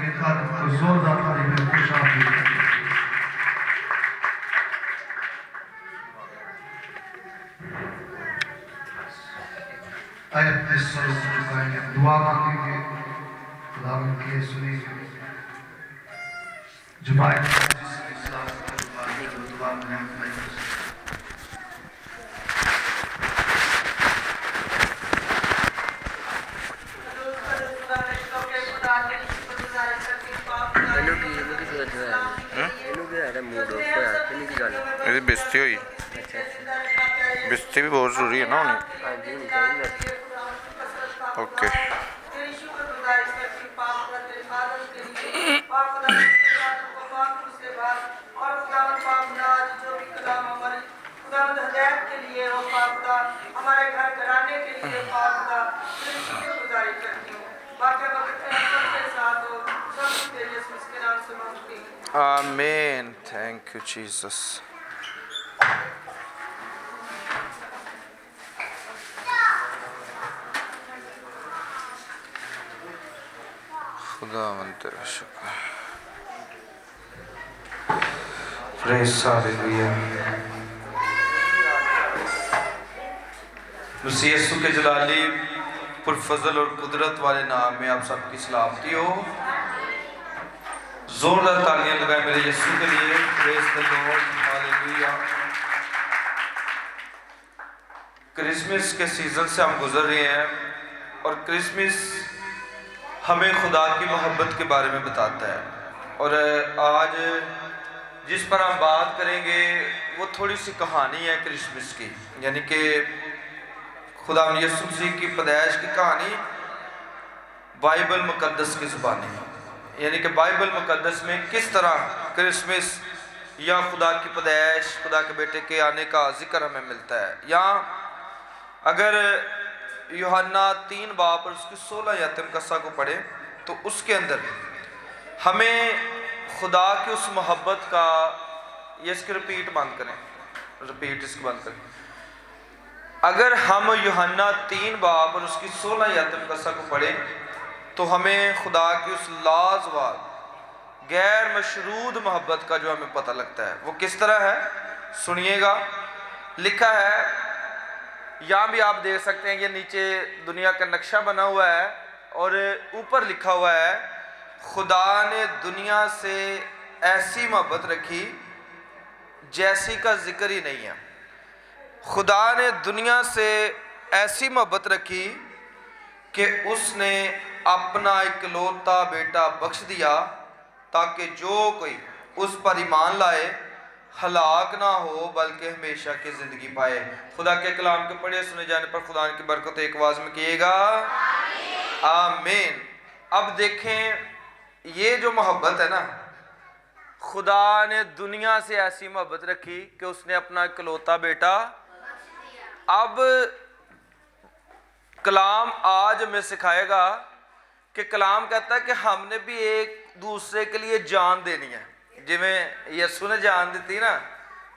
के खातिर तो जोरदार तारीफ है। खुश आमदीद। आए अपने सर झुकाएंगे, दुआ मांगेंगे, खुदावंद की सुनी जुबान बेइज्जती हुई। बेइज्जती भी बहुत जरूरी है ना उन्हें। ओके हमारे घर घराने के लिए गुजारिश करती हूँ। बाकी वक्त के साथ सब के नाम से मांगती हूँ। आमीन। Thank you Jesus. खुदावंद तेरा शुक्र। Praise hallelujah. मसीह यीशु के जलाली पुरफजल और कुदरत वाले नाम में आप सबकी सलामती हो। जोरदार तालियां लगाएं मेरे यीशु के लिए। Praise the Lord. Hallelujah. Christmas के सीजन से हम गुजर रहे हैं और क्रिसमस हमें खुदा की मोहब्बत के बारे में बताता है। और आज जिस पर हम बात करेंगे वो थोड़ी सी कहानी है क्रिसमस की, यानी कि खुदा यीशु मसीह की पैदाइश की कहानी बाइबल मुकद्दस की ज़ुबानी, यानी कि बाइबल मुकद्दस में किस तरह क्रिसमस या खुदा की पैदाइश, खुदा के बेटे के आने का जिक्र हमें मिलता है। या अगर यूहन्ना 3 बाब और उसकी 16 आयत मुकद्दसा को पढ़े तो उसके अंदर हमें खुदा की उस मोहब्बत का, ये इसके रिपीट बंद करें, रिपीट इसको बंद करें। अगर हम यूहन्ना 3 बाब और उसकी 16 आयत मुकद्दसा को पढ़ें तो हमें खुदा की उस लाजवाब गैर मशरूद मोहब्बत का जो हमें पता लगता है वो किस तरह है, सुनिएगा। लिखा है, यहाँ भी आप देख सकते हैं, ये नीचे दुनिया का नक्शा बना हुआ है और ऊपर लिखा हुआ है, खुदा ने दुनिया से ऐसी मोहब्बत रखी जैसी का जिक्र ही नहीं है। खुदा ने दुनिया से ऐसी मोहब्बत रखी कि उसने अपना इकलौता बेटा बख्श दिया ताकि जो कोई उस पर ईमान लाए हलाक ना हो बल्कि हमेशा की ज़िंदगी पाए। खुदा के कलाम के पढ़े सुने जाने पर खुदा की बरकत एक आवाज़ में किएगा आमीन। अब देखें, ये जो मोहब्बत है ना, खुदा ने दुनिया से ऐसी मोहब्बत रखी कि उसने अपना इकलौता बेटा, अब कलाम आज हमें सिखाएगा कि कलाम कहता है कि हमने भी एक दूसरे के लिए जान देनी है, जिमें यीशु ने जान दी थी ना।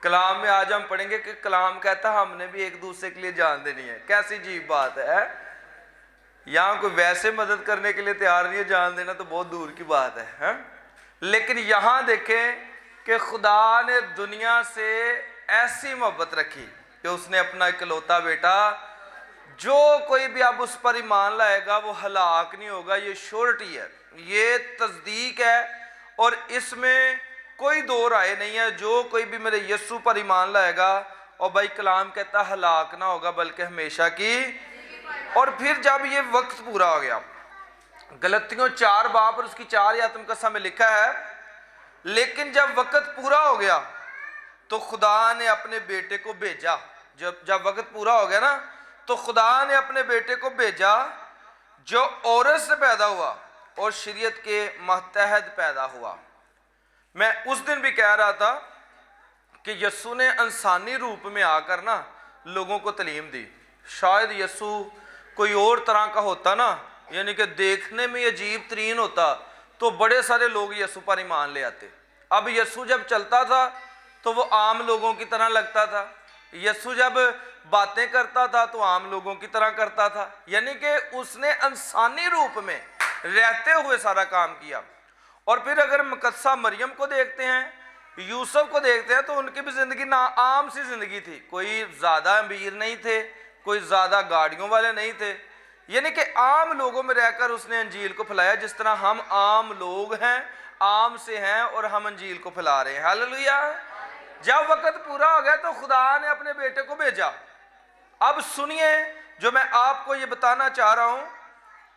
कलाम में आज हम पढ़ेंगे कि कलाम कहता है हमने भी एक दूसरे के लिए जान देनी है। कैसी अजीब बात है। यहाँ कोई वैसे मदद करने के लिए तैयार नहीं है, जान देना तो बहुत दूर की बात है। लेकिन यहाँ देखें कि खुदा ने दुनिया से ऐसी मोहब्बत रखी कि उसने अपना इकलौता बेटा, जो कोई भी अब उस पर ईमान लाएगा वो हलाक नहीं होगा। ये श्योरिटी है, ये तस्दीक है और इसमें कोई दो राय नहीं है। जो कोई भी मेरे यीशु पर ईमान लाएगा, और भाई कलाम कहता हलाक ना होगा बल्कि हमेशा की। और फिर जब ये वक्त पूरा हो गया, गलतियों 4 बाब और उसकी 4 आयत मुकद्दसा में लिखा है, लेकिन जब वक्त पूरा हो गया तो खुदा ने अपने बेटे को भेजा। जब वक्त पूरा हो गया ना, तो खुदा ने अपने बेटे को भेजा जो औरत से पैदा हुआ और शरीयत के मतहत पैदा हुआ। मैं उस दिन भी कह रहा था कि यीशु ने इंसानी रूप में आकर ना लोगों को तालीम दी। शायद यीशु कोई और तरह का होता ना, यानी कि देखने में अजीब तरीन होता, तो बड़े सारे लोग यीशु पर ईमान ले आते। अब यीशु जब चलता था तो वो आम लोगों की तरह लगता था। यीशु जब बातें करता था तो आम लोगों की तरह करता था, यानी कि उसने इंसानी रूप में रहते हुए सारा काम किया। और फिर अगर मुकद्दसा मरियम को देखते हैं, यूसुफ को देखते हैं, तो उनकी भी ज़िंदगी ना आम सी ज़िंदगी थी। कोई ज़्यादा अमीर नहीं थे, कोई ज़्यादा गाड़ियों वाले नहीं थे, यानी कि आम लोगों में रहकर उसने अंजील को फैलाया, जिस तरह हम आम लोग हैं, आम से हैं और हम अंजील को फैला रहे हैं। हालेलुया। जब वक्त पूरा हो गया तो खुदा ने अपने बेटे को भेजा। अब सुनिए, जो मैं आपको ये बताना चाह रहा हूं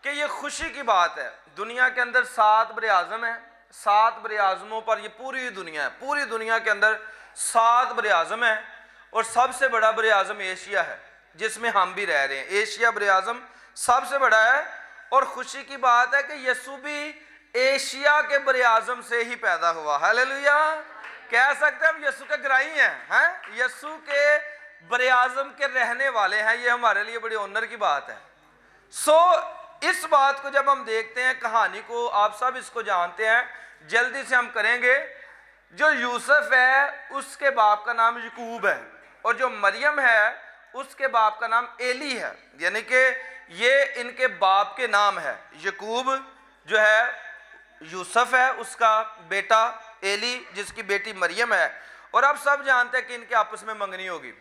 कि ये खुशी की बात है। दुनिया के अंदर 7 बरे आज़म हैं, 7 बरे आज़मों पर ये पूरी दुनिया है। पूरी दुनिया के अंदर 7 बरे आज़म हैं और सबसे बड़ा बरे आज़म एशिया है, जिसमें हम भी रह रहे हैं। एशिया बरे आज़म सबसे बड़ा है और खुशी की बात है कि यीशु भी एशिया के बरे आज़म से ही पैदा हुआ। हालेलुया। कह सकते हैं हम यीशु के ग्राही हैं, यीशु के बरे आज़म के रहने वाले हैं। ये हमारे लिए बड़ी ऑनर की बात है। इस बात को जब हम देखते हैं, कहानी को, आप सब इसको जानते हैं, जल्दी से हम करेंगे। जो यूसुफ है उसके बाप का नाम यकूब है और जो मरियम है उसके बाप का नाम एली है, यानी कि ये इनके बाप के नाम है। यकूब जो है यूसुफ है, उसका बेटा एली जिसकी बेटी मरियम है। और अब सब जानते हैं कि इनके आपस में मंगनी होगी।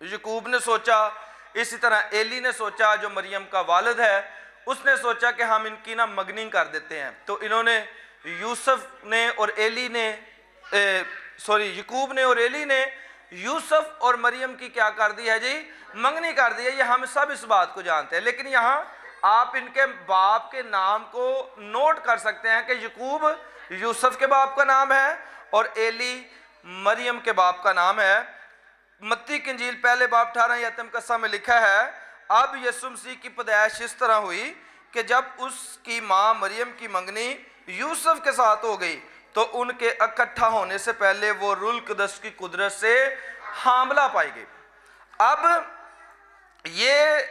यकूब ने सोचा, इसी तरह एली ने सोचा, जो मरियम का वालिद है उसने सोचा कि हम इनकी ना मंगनी कर देते हैं। तो इन्होंने यूसुफ ने और एली ने यकूब ने और एली ने यूसुफ और मरियम की क्या कर दी है जी, मंगनी कर दी है। ये हम सब इस बात को जानते हैं, लेकिन यहाँ आप इनके बाप के नाम को नोट कर सकते हैं कि यकूब यूसुफ के बाप का नाम है और एली मरियम के बाप का नाम है। मत्ती की इंजील पहले बाब 18 में लिखा है, अब यीशु मसीह की पैदाइश इस तरह हुई कि जब उसकी माँ मरियम की मंगनी यूसुफ के साथ हो गई तो उनके इकट्ठा होने से पहले वो रूह कुद्दस की कुदरत से हामला पाई गई। अब ये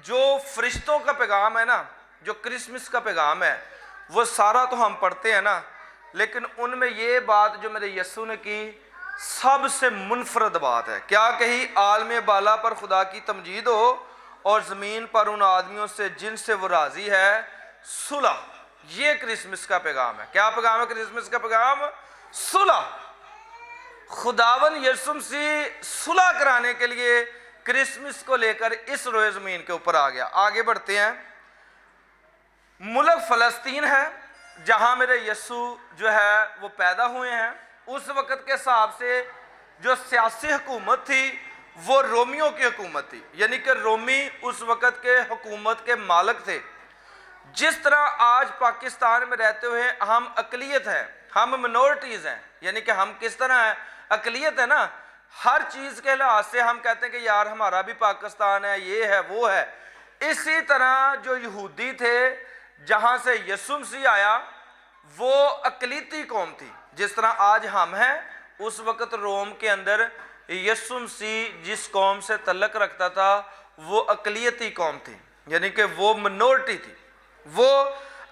जो फरिश्तों का पैगाम है ना, जो क्रिसमस का पैगाम है, वो सारा तो हम पढ़ते हैं ना, लेकिन उनमें ये बात जो मेरे यीशु ने की सबसे मुनफरद बात है। क्या कही, आलम बाला पर खुदा की तमजीद हो और ज़मीन पर उन आदमियों से जिनसे वो राज़ी है सुलह। ये क्रिसमस का पैगाम है। क्या पैगाम है क्रिसमस का पैगाम? सुलह। खुदावन यीशु मसीह सुलह कराने के लिए क्रिसमस को लेकर इस रोए ज़मीन के ऊपर आ गया। आगे बढ़ते हैं। मुल्क फ़लस्तीन है जहाँ मेरे यीशु जो है वो पैदा हुए हैं। उस वक़्त के हिसाब से जो सियासी हुकूमत थी वो रोमियों की हुकूमत थी, यानी कि रोमी उस वक़्त के हुकूमत के मालिक थे। जिस तरह आज पाकिस्तान में रहते हुए हम अक़लियत हैं, हम मिनॉरिटीज़ हैं, यानी कि हम किस तरह हैं, अक़लियत है ना, हर चीज़ के लिहाज से हम कहते हैं कि यार हमारा भी पाकिस्तान है, ये है वो है। इसी तरह जो यहूदी थे, जहाँ से यीशु मसीह आया, वो अक़लियती कौम थी। जिस तरह आज हम हैं, उस वक़्त रोम के अंदर यीशु मसीह जिस कौम से तल्लक रखता था वो अक़लियती कौम थी, यानी कि वो मिनॉरिटी थी, वो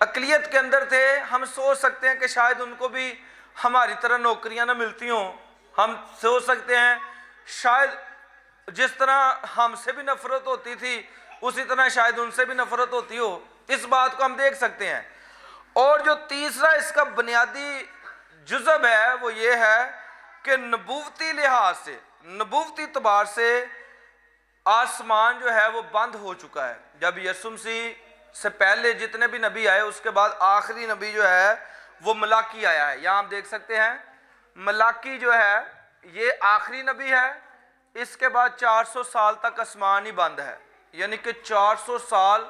अक़लियत के अंदर थे। हम सोच सकते हैं कि शायद उनको भी हमारी तरह नौकरियां ना मिलती हों। हम सोच सकते हैं शायद जिस तरह हमसे भी नफ़रत होती थी उसी तरह शायद उनसे भी नफ़रत होती हो। इस बात को हम देख सकते हैं। और जो तीसरा इसका बुनियादी जुज़ब है वो ये है कि नबूवती लिहाज से, नबूवती तबार से आसमान जो है वो बंद हो चुका है। जब यीशु मसीह से पहले जितने भी नबी आए, उसके बाद आखिरी नबी जो है वो मलाकी आया है। यहाँ आप देख सकते हैं, मलाकी जो है ये आखिरी नबी है। इसके बाद 400 साल तक आसमान ही बंद है, यानी कि 400 साल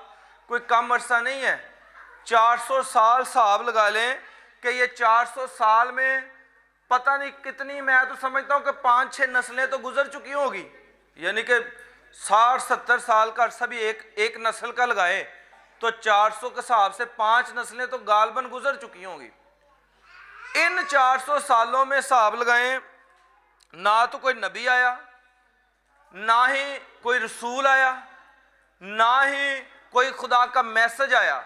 कोई कम अरसा नहीं है। 400 साल हिसाब लगा लें कि ये 400 साल में पता नहीं कितनी, मैं तो समझता हूँ कि 5-6 नस्लें तो गुजर चुकी होगी, यानी कि 60-70 साल का अरसा भी एक नस्ल का लगाए तो 400 के हिसाब से 5 नस्लें तो गालबन गुजर चुकी होंगी। इन 400 सालों में हिसाब लगाएं, ना तो कोई नबी आया, ना ही कोई रसूल आया, ना ही कोई खुदा का मैसेज आया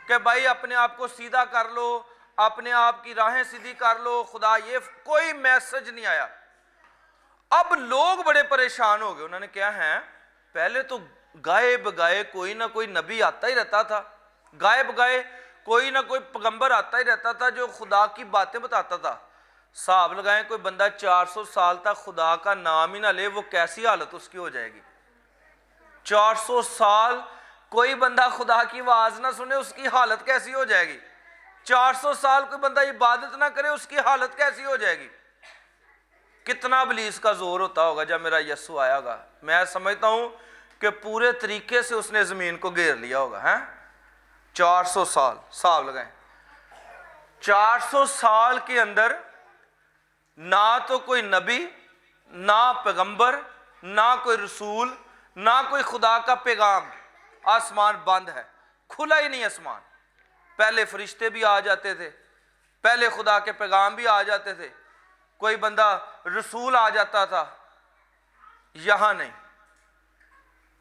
कि भाई अपने आप को सीधा कर लो, अपने आप की राहें सीधी कर लो, खुदा ये कोई मैसेज नहीं आया। अब लोग बड़े परेशान हो गए। उन्होंने क्या है, पहले तो गाए बगाए कोई ना कोई नबी आता ही रहता था, गाए बगाए कोई ना कोई पैगंबर आता ही रहता था जो खुदा की बातें बताता था। हिसाब लगाएं, कोई बंदा 400 साल तक खुदा का नाम ही ना ले, वो कैसी हालत उसकी हो जाएगी। 400 साल कोई बंदा खुदा की आवाज ना सुने, उसकी हालत कैसी हो जाएगी। 400 साल कोई बंदा इबादत ना करे, उसकी हालत कैसी हो जाएगी। कितना इब्लीस का जोर होता होगा जब मेरा यस्सु आया होगा। मैं समझता हूं कि पूरे तरीके से उसने जमीन को घेर लिया होगा। हैं 400 साल, हिसाब लगाएं, 400 साल के अंदर ना तो कोई नबी, ना पैगंबर, ना कोई रसूल, ना कोई खुदा का पैगाम। आसमान बंद है, खुला ही नहीं आसमान। पहले फरिश्ते भी आ जाते थे, पहले खुदा के पैगाम भी आ जाते थे, कोई बंदा रसूल आ जाता था, यहां नहीं।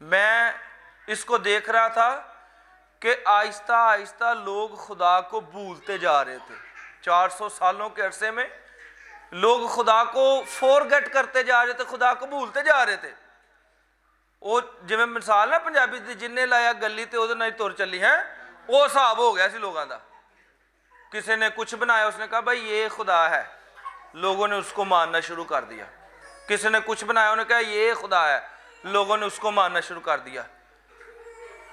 मैं इसको देख रहा था कि आहिस्ता आहिस्ता लोग खुदा को भूलते जा रहे थे। 400 सालों के अरसे में लोग खुदा को फॉरगेट करते जा रहे थे, खुदा को भूलते जा रहे थे। ਉਹ ਜਿਵੇਂ ਮਿਸਾਲ ਨਾ ਪੰਜਾਬੀ ਦੀ, ਜਿੰਨੇ ਲਾਇਆ ਗੱਲੀ ਤੇ ਉਹਦੇ ਨਾਲ ਹੀ ਤੁਰ ਚੱਲੀ ਹੈ, ਉਹ ਹਿਸਾਬ ਹੋ ਗਿਆ ਸੀ ਲੋਗों ਦਾ। किसी ने कुछ बनाया, उसने कहा भाई ये खुदा है, लोगों ने उसको मानना शुरू कर दिया। किसी ने कुछ बनाया, उन्होंने कहा ये खुदा है, लोगों ने उसको मानना शुरू कर दिया।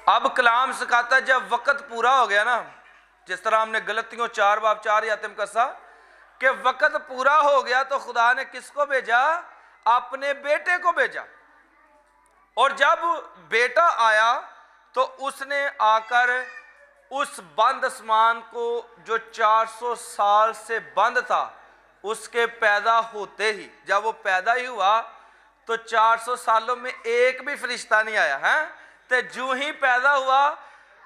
अब कलाम सिखाता है जब वक्त पूरा हो गया ना, जिस तरह हमने गलतियों 4 बाब 4 यातिम कसा कि वक्त पूरा हो गया तो खुदा ने किसको भेजा? अपने बेटे को भेजा। और जब बेटा आया तो उसने आकर उस बंद आसमान को जो 400 साल से बंद था, उसके पैदा होते ही, जब वो पैदा ही हुआ तो 400 सालों में एक भी फरिश्ता नहीं आया है। तो जो ही पैदा हुआ,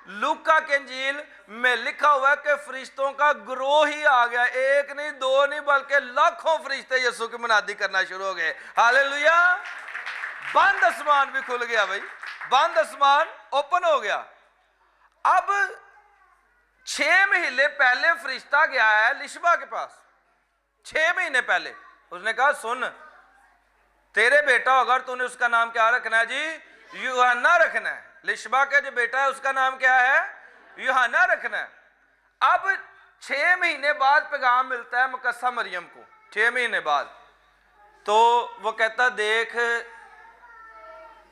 लूका के इंजील में लिखा हुआ है कि फरिश्तों का ग्रोह ही आ गया। एक नहीं, दो नहीं, बल्कि लाखों फरिश्ते यीशु की मुनादी करना शुरू हो गए। हालेलुया। बंद आसमान भी खुल गया भाई, बंद आसमान ओपन हो गया। अब 6 महीने पहले फरिश्ता गया है लिशबा के पास। 6 महीने पहले उसने कहा सुन, तेरे बेटा होगा, तूने उसका नाम क्या रखना है जी? यूहन्ना रखना है। लिशबा का जो बेटा है उसका नाम क्या है? यूहन्ना रखना है। अब 6 महीने बाद पैगाम मिलता है मुकस्सा मरियम को। 6 महीने बाद तो वो कहता देख,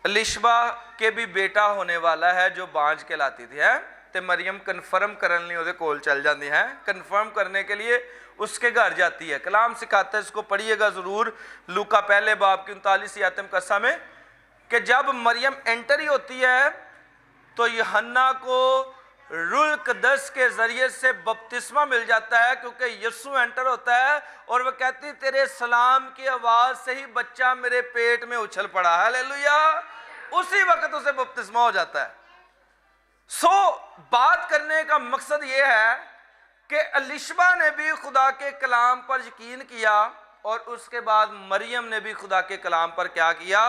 लिशबा के भी बेटा होने वाला है जो बांझ के लाती थी है। तो मरियम कन्फर्म करने लिए उसके कोल चल जाती है, कन्फर्म करने के लिए उसके घर जाती है। कलाम सिखाता है, इसको पढ़िएगा ज़रूर, लूका पहले बाब की 39 यातिम कस्सा में, कि जब मरियम एंटर ही होती है तो यूहन्ना को रूह कुद्दस के ज़रिए से बपतिस्मा मिल जाता है, क्योंकि यीशु एंटर होता है और वह कहती तेरे सलाम की आवाज़ से ही बच्चा मेरे पेट में उछल पड़ा। हालेलुया। उसी वक्त उसे बपतिस्मा हो जाता है। बात करने का मकसद यह है कि अलिशबा ने भी खुदा के कलाम पर यकीन किया और उसके बाद मरियम ने भी खुदा के कलाम पर क्या किया।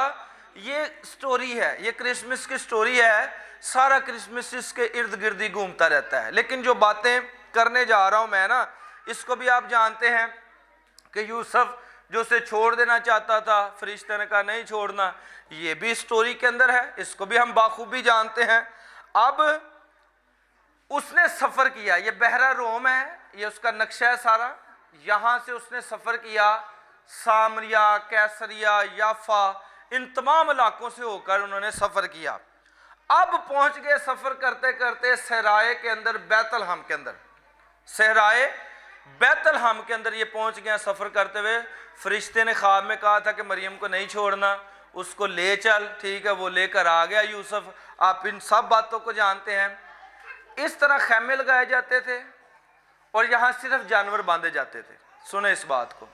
ये स्टोरी है, ये क्रिसमस की स्टोरी है। सारा क्रिसमस इसके इर्द गिर्द ही घूमता रहता है। लेकिन जो बातें करने जा रहा हूं मैं ना, इसको भी आप जानते हैं कि यूसुफ जो उसे छोड़ देना चाहता था, फरिश्ते ने कहा नहीं छोड़ना, ये भी स्टोरी के अंदर है, इसको भी हम बाखूबी जानते हैं। अब उसने सफ़र किया, ये बहरा रोम है, ये उसका नक्शा है सारा। यहाँ से उसने सफ़र किया, सामरिया, कैसरिया, याफा, इन तमाम इलाकों से होकर उन्होंने सफ़र किया। अब पहुँच गए सफ़र करते करते सहराए के अंदर, बैतलहम के अंदर, सहराए बैतलहम के अंदर ये पहुँच गया सफ़र करते हुए। फरिश्ते ने ख्वाब में कहा था कि मरियम को नहीं छोड़ना, उसको ले चल। ठीक है, वो लेकर आ गया यूसुफ। आप इन सब बातों को जानते हैं। इस तरह खैमे लगाए जाते थे और यहाँ सिर्फ जानवर बांधे जाते थे। सुने इस बात को,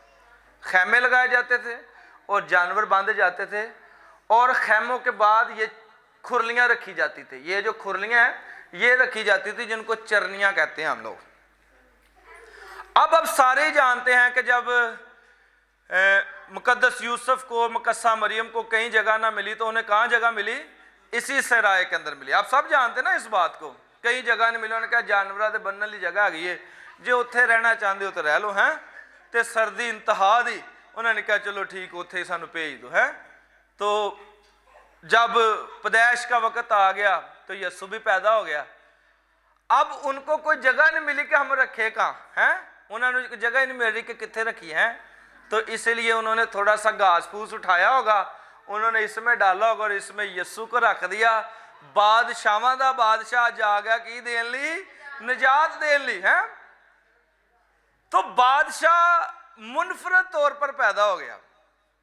खैमे लगाए जाते थे और जानवर बांधे जाते थे, और खैमों के बाद ये खुरलियाँ रखी जाती थी। ये जो खुरलियाँ हैं ये रखी जाती थी, जिनको चरनियाँ कहते हैं हम लोग। अब सारे ही जानते हैं कि जब मुकद्दस यूसुफ को, मुकस्सा मरियम को कहीं जगह ना मिली तो उन्हें कहाँ जगह मिली? इसी सहराए के अंदर मिली। आप सब जानते ना इस बात को, कहीं जगह नहीं मिली। उन्होंने कहा जानवरों के बनने वाली जगह आ गई है, जो उत्थे रहना चाहते हो तो रह लो हैं। तो सर्दी इंतहा दी, उन्होंने कहा चलो ठीक, उत्थे सानू भेज दो है। तो जब पैदाइश का वक्त आ गया तो यीशु भी पैदा हो गया। अब उनको कोई जगह नहीं मिली कि हम रखे कहाँ हैं, उन्होंने जगह ही नहीं मिल रही कि कितने रखी है, तो इसलिए उन्होंने थोड़ा सा घास फूस उठाया होगा, उन्होंने इसमें डाला होगा और इसमें यस्सू को रख दिया। बादशाह दा बादशाह जा गया की देन ली, निजात देन ली है। तो बादशाह मुनफरद तौर पर पैदा हो गया।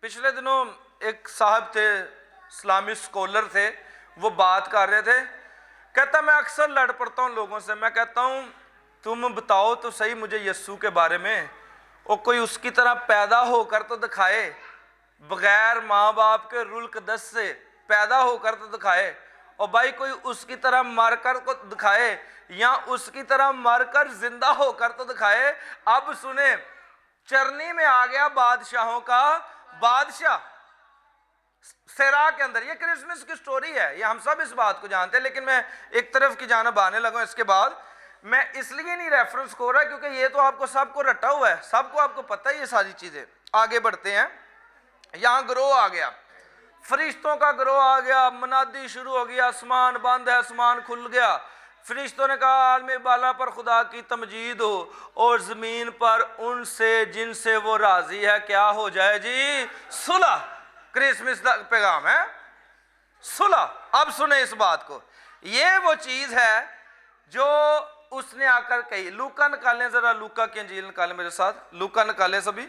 पिछले दिनों एक साहब थे, इस्लामी स्कॉलर थे, वो बात कर रहे थे, कहता मैं अक्सर लड़ पड़ता हूँ लोगों से, मैं कहता हूँ तुम बताओ तो सही मुझे यस्सू के बारे में, और कोई उसकी तरह पैदा होकर तो दिखाए, बगैर माँ बाप के रुल कदस से पैदा होकर तो दिखाए, और भाई कोई उसकी तरह मरकर को दिखाए या उसकी तरह मरकर जिंदा होकर तो दिखाए। अब सुने, चरनी में आ गया बादशाहों का बादशाह सेरा के अंदर। ये क्रिसमस की स्टोरी है, ये हम सब इस बात को जानते हैं, लेकिन मैं एक तरफ की जानब आने लगा। इसके बाद मैं इसलिए नहीं रेफरेंस को रहा क्योंकि ये तो आपको सबको रटा हुआ है, सबको आपको पता है ये सारी चीजें। आगे बढ़ते हैं, यहां ग्रोह आ गया, फरिश्तों का ग्रोह आ गया, मनादी शुरू हो गया, आसमान बंद है, आसमान खुल गया। फरिश्तों ने कहा आलम बाला पर खुदा की तमजीद हो, और जमीन पर उनसे जिनसे वो राजी है क्या हो जाए जी, सुलह। क्रिसमस का पैगाम है सुलह। अब सुने इस बात को, ये वो चीज है जो उसने आकर कही। लूका निकालें जरा, लूका की अंजील निकालें मेरे साथ, लूका निकालें सभी,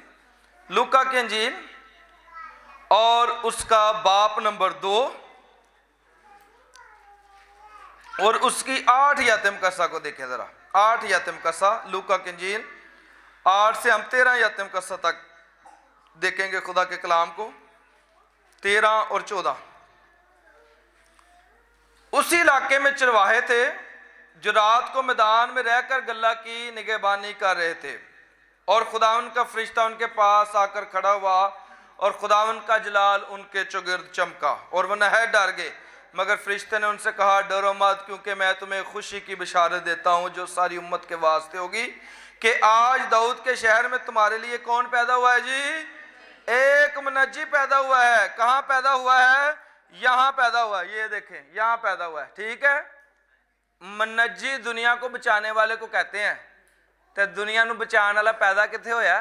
लूका की अंजील और उसका बाप नंबर 2 और उसकी 8 यातिम कसा को देखें जरा, 8 यातिम कसा, लूका की अंजील 8 से हम 13 यातिम कसा तक देखेंगे खुदा के कलाम को, 13 और 14। उसी इलाके में चरवाहे थे जो रात को मैदान में रहकर गल्ला की निगहबानी कर रहे थे, और खुदावन का फरिश्ता उनके पास आकर खड़ा हुआ, और खुदावन का जलाल उनके चौगिर्द चमका, और वह नहायत डर गए। मगर फरिश्ते ने उनसे कहा डरो मत, क्योंकि मैं तुम्हें खुशी की बिशारत देता हूं जो सारी उम्मत के वास्ते होगी, कि आज दाऊद के शहर में तुम्हारे लिए कौन पैदा हुआ है जी, एक मुनज्जी पैदा हुआ है। कहां पैदा हुआ है, यहां पैदा हुआ है, ये देखें यहां पैदा हुआ है, ठीक है। मुनज्जी दुनिया को बचाने वाले को कहते हैं, तो दुनिया को बचाने वाला पैदा कितने होया,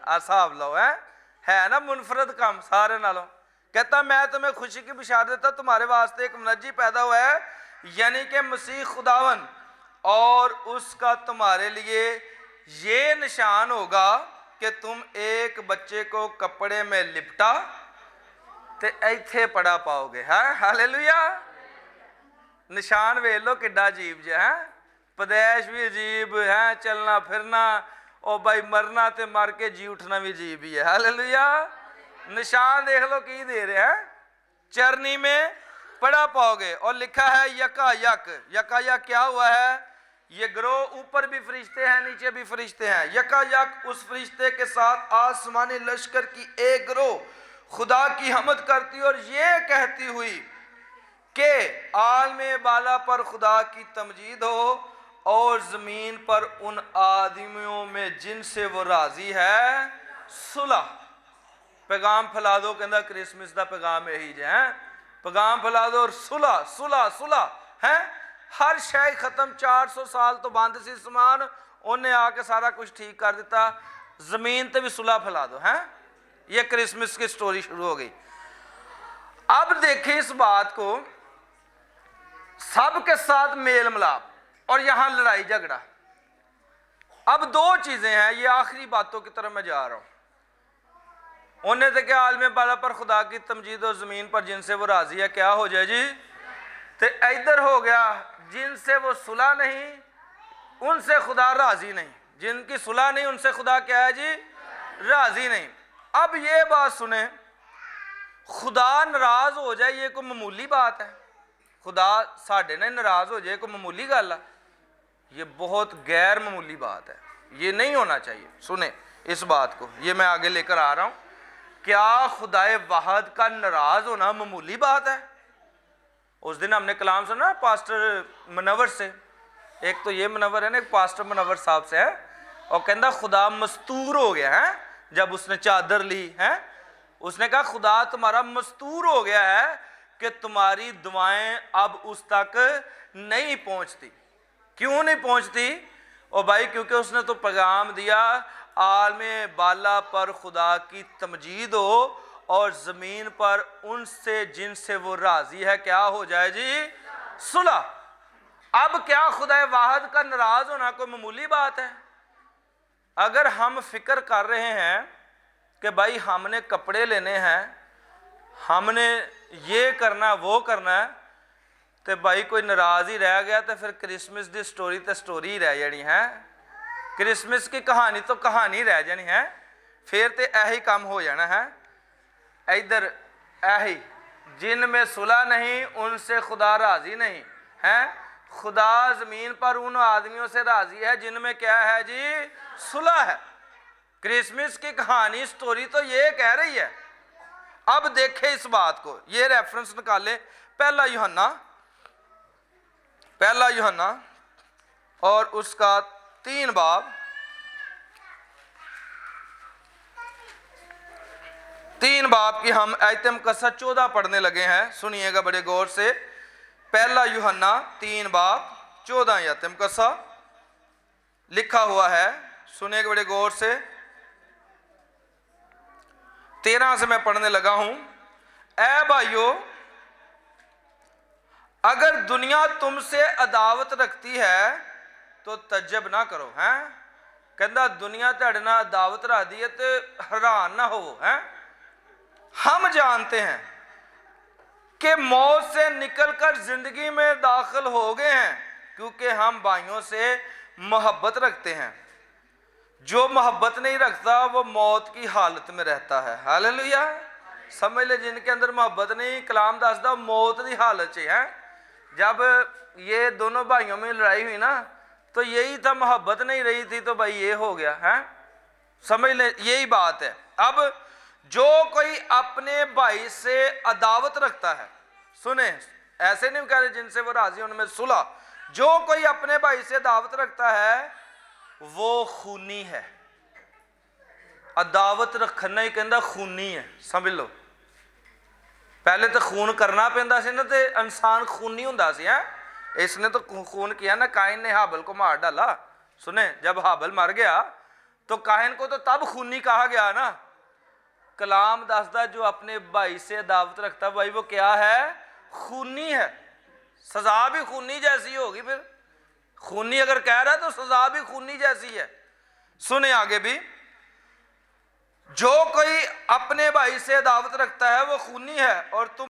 हिसाब लो है ना, मुनफरद काम सारे नालों। कहता मैं तुम्हें खुशी की बिशारत देता, तुम्हारे वास्ते एक मुनज्जी पैदा हुआ है, यानी कि मसीह खुदावन, और उसका तुम्हारे लिए ये निशान होगा कि तुम एक बच्चे को कपड़े में लिपटा ते इत्थे पड़ा पाओगे। है हालेलुया। निशान वेख लो किड्डा अजीब जो है, पदैश भी अजीब है, चलना फिरना, और भाई मरना ते मर के जी उठना भी अजीब ही है। हालेलुया। निशान देख लो की दे रहे हैं, चरनी में पड़ा पाओगे, और लिखा है यकायक। यकायक क्या हुआ है, ये ग्रोह ऊपर भी फरिश्ते हैं नीचे भी फरिश्ते हैं। यकायक उस फरिश्ते के साथ आसमानी लश्कर की एक ग्रोह खुदा की हमद करती और ये कहती हुई कि आलमे बाला पर खुदा की तमजीद हो, और जमीन पर उन आदमियों में जिनसे वो राजी है सुलह। पैगाम फैला दो, कहता क्रिसमस का पैगाम यही है, पैगाम फैला दो और सुलह सुलह सुलह है। हर शय खत्म, 400 साल तो बंद सी समान, उन्हें आके सारा कुछ ठीक कर दिता, जमीन पे भी सुलह फैला दो है। ये क्रिसमस की स्टोरी शुरू हो गई। अब देखिए इस बात को, सबके साथ मेल मिलाप और यहां लड़ाई झगड़ा। अब 2 चीजें हैं, ये आखिरी बातों की तरफ मैं जा रहा हूं। उन्हें तो क्या आलमे बाला पर खुदा की तमजीद और जमीन पर जिनसे वो राजी है क्या हो जाए जी, तो इधर हो गया जिनसे वो सुलह नहीं उनसे खुदा राजी नहीं, जिनकी सुलह नहीं उनसे खुदा क्या है जी, राजी नहीं। अब ये बात सुने, खुदा नाराज हो जाए ये कोई मामूली बात है, खुदा साढ़े ने नाराज हो जाए कोई मामूली गल है, ये बहुत गैर मामूली बात है, ये नहीं होना चाहिए। सुने इस बात को, ये मैं आगे लेकर आ रहा हूं। क्या खुदाए वाहद का नाराज होना मामूली बात है? उस दिन हमने कलाम सुना पास्टर मनवर से, एक तो ये मनवर है ना, एक पास्टर मनवर साहब से है, और कहता खुदा मस्तूर हो गया है जब उसने चादर ली है। उसने कहा खुदा तुम्हारा मस्तूर हो गया है कि तुम्हारी दुआएं अब उस तक नहीं पहुंचती। क्यों नहीं पहुंचती? और भाई क्योंकि उसने तो पैगाम दिया आलमे बाला पर खुदा की तमजीद हो और ज़मीन पर उनसे जिनसे वो राज़ी है क्या हो जाए जी? सुलह। अब क्या खुदा वाहिद का नाराज़ होना कोई मामूली बात है? अगर हम फिक्र कर रहे हैं कि भाई हमने कपड़े लेने हैं, हमने ये करना वो करना है, तो भाई कोई नाराज़ ही रह गया तो फिर क्रिसमस की स्टोरी तो स्टोरी ही रह जानी है, क्रिसमस की कहानी तो कहानी रह जानी है। फिर तो यही काम हो जाना है। इधर यही जिनमें सुलह नहीं उनसे खुदा राज़ी नहीं है। खुदा ज़मीन पर उन आदमियों से राज़ी है जिनमें क्या है जी? सुलह है। क्रिसमस की कहानी स्टोरी तो ये कह रही है। अब देखे इस बात को, ये रेफरेंस निकाले पहला यूहन्ना और उसका 3 बाब 3 बाब की हम आयत मुकद्दसा 14 पढ़ने लगे हैं। सुनिएगा बड़े गौर से। पहला यूहन्ना 3 बाब 14 आयत मुकद्दसा लिखा हुआ है, सुनिएगा बड़े गौर से। 13 से मैं पढ़ने लगा हूं। ऐ भाइयों, अगर दुनिया तुमसे अदावत रखती है तो तजब ना करो। हैं कहता दुनिया तुहाडे नाल अदावत रखती है तो हैरान ना हो। हैं हम जानते हैं कि मौत से निकलकर जिंदगी में दाखिल हो गए हैं क्योंकि हम भाइयों से मोहब्बत रखते हैं। जो मोहब्बत नहीं रखता वो मौत की हालत में रहता है। हालेलुया। समझ ले, जिनके अंदर मोहब्बत नहीं, कलाम दसदा मौत की हालत है। जब ये दोनों भाइयों में लड़ाई हुई ना तो यही था, मोहब्बत नहीं रही थी तो भाई ये हो गया है। समझ ले, यही बात है। अब जो कोई अपने भाई से अदावत रखता है, सुने ऐसे नहीं कह रहे जिनसे वो राजी उनमें सुलह, जो कोई अपने भाई से अदावत रखता है वो खूनी है। अदावत रखना ही कहता खूनी है। समझ लो, पहले तो खून करना पैंदा सी ना, तो इंसान खूनी हुंदा सी। है इसने तो खून किया ना, काइन ने हाबल को मार डाला। सुने, जब हाबल मर गया तो काइन को तो तब खूनी कहा गया ना। कलाम दसदा जो अपने भाई से अदावत रखता भाई वो क्या है? खूनी है। सजा भी खूनी जैसी होगी। फिर खूनी अगर कह रहा है तो सजा भी खूनी जैसी है। सुने आगे भी, जो कोई अपने भाई से अदावत रखता है वो खूनी है और तुम